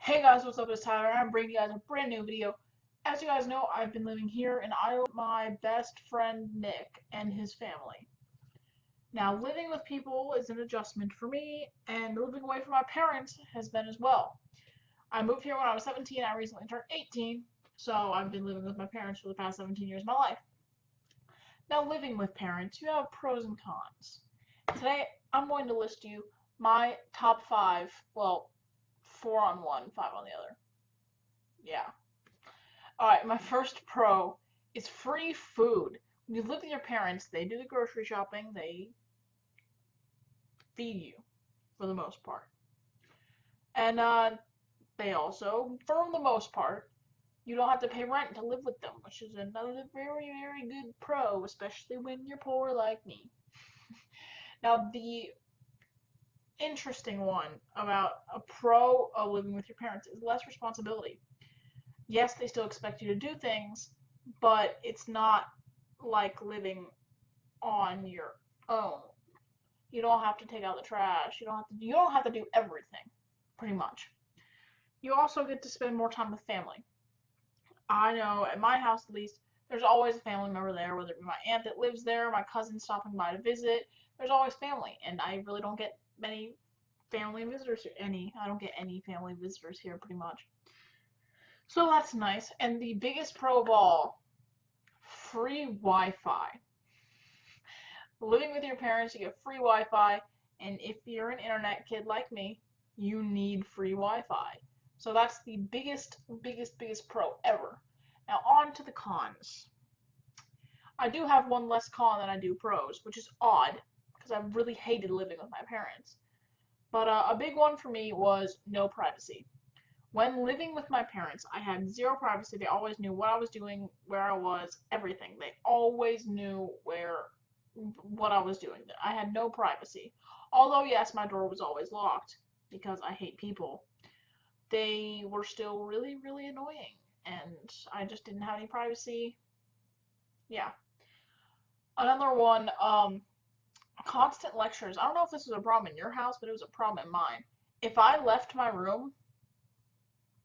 Hey guys, what's up? It's Tyler, and I'm bringing you guys a brand new video. As you guys know, I've been living here in Iowa with my best friend Nick and his family. Now, living with people is an adjustment for me, and living away from my parents has been as well. I moved here when I was 17, I recently turned 18, so I've been living with my parents for the past 17 years of my life. Now, living with parents, you have pros and cons. Today, I'm going to list you my top five, well, four on one, five on the other. Yeah. Alright, my first pro is free food. When you live with your parents, they do the grocery shopping, they feed you for the most part. And they also, for the most part, you don't have to pay rent to live with them, which is another very, very good pro, especially when you're poor like me. Now, the interesting one about a pro of living with your parents is less responsibility. Yes, they still expect you to do things, but it's not like living on your own. You don't have to take out the trash. You don't have to do everything, pretty much. You also get to spend more time with family. I know at my house at least, there's always a family member there, whether it be my aunt that lives there, my cousin stopping by to visit. There's always family, and I really don't get many family visitors here. I don't get any family visitors here, pretty much. So that's nice. And the biggest pro of all, free Wi-Fi. Living with your parents, you get free Wi-Fi, and if you're an internet kid like me, you need free Wi-Fi. So that's the biggest pro ever. Now on to the cons. I do have one less con than I do pros, which is odd, because I really hated living with my parents. But a big one for me was no privacy. When living with my parents, I had zero privacy. They always knew what I was doing, where I was, everything. They always knew what I was doing. I had no privacy. Although, yes, my door was always locked because I hate people. They were still really, really annoying, and I just didn't have any privacy. Yeah. Another one, constant lectures. I don't know if this was a problem in your house, but it was a problem in mine. If I left my room,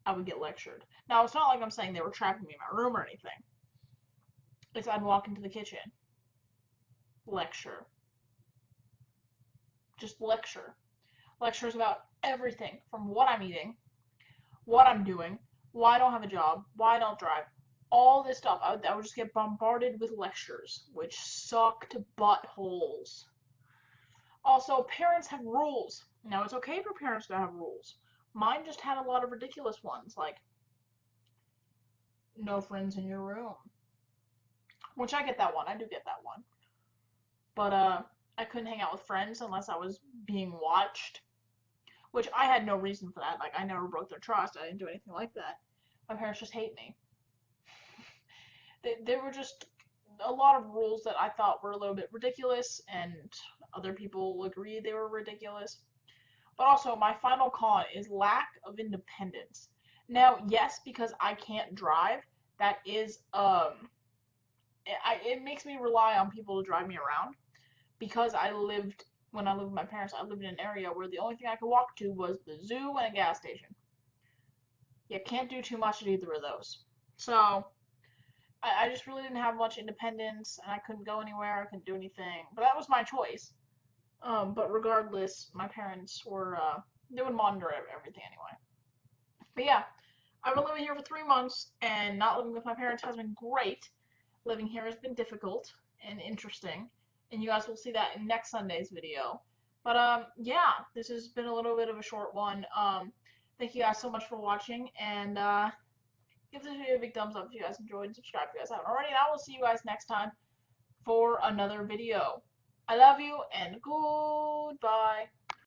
I would get lectured. Now, it's not like I'm saying they were trapping me in my room or anything. It's I'd walk into the kitchen, lecture. Just lecture. Lectures about everything from what I'm eating, what I'm doing, why I don't have a job, why I don't drive, all this stuff. I would just get bombarded with lectures, which sucked buttholes. Also, parents have rules. Now, it's okay for parents to have rules. Mine just had a lot of ridiculous ones, like no friends in your room. Which I get that one. I do get that one. But I couldn't hang out with friends unless I was being watched. Which I had no reason for that. Like, I never broke their trust. I didn't do anything like that. My parents just hate me. There were just a lot of rules that I thought were a little bit ridiculous, and other people agreed they were ridiculous. But also, my final con is lack of independence. Now, yes, because I can't drive, that is, it makes me rely on people to drive me around. Because when I lived with my parents, I lived in an area where the only thing I could walk to was the zoo and a gas station. You can't do too much at either of those. So, I just really didn't have much independence, and I couldn't go anywhere, I couldn't do anything. But that was my choice. But regardless, my parents they would monitor everything anyway. But yeah, I've been living here for 3 months, and not living with my parents has been great. Living here has been difficult and interesting, and you guys will see that in next Sunday's video. But yeah, this has been a little bit of a short one. Thank you guys so much for watching, and give this video a big thumbs up if you guys enjoyed, and subscribe if you guys haven't already, and I will see you guys next time for another video. I love you, and goodbye.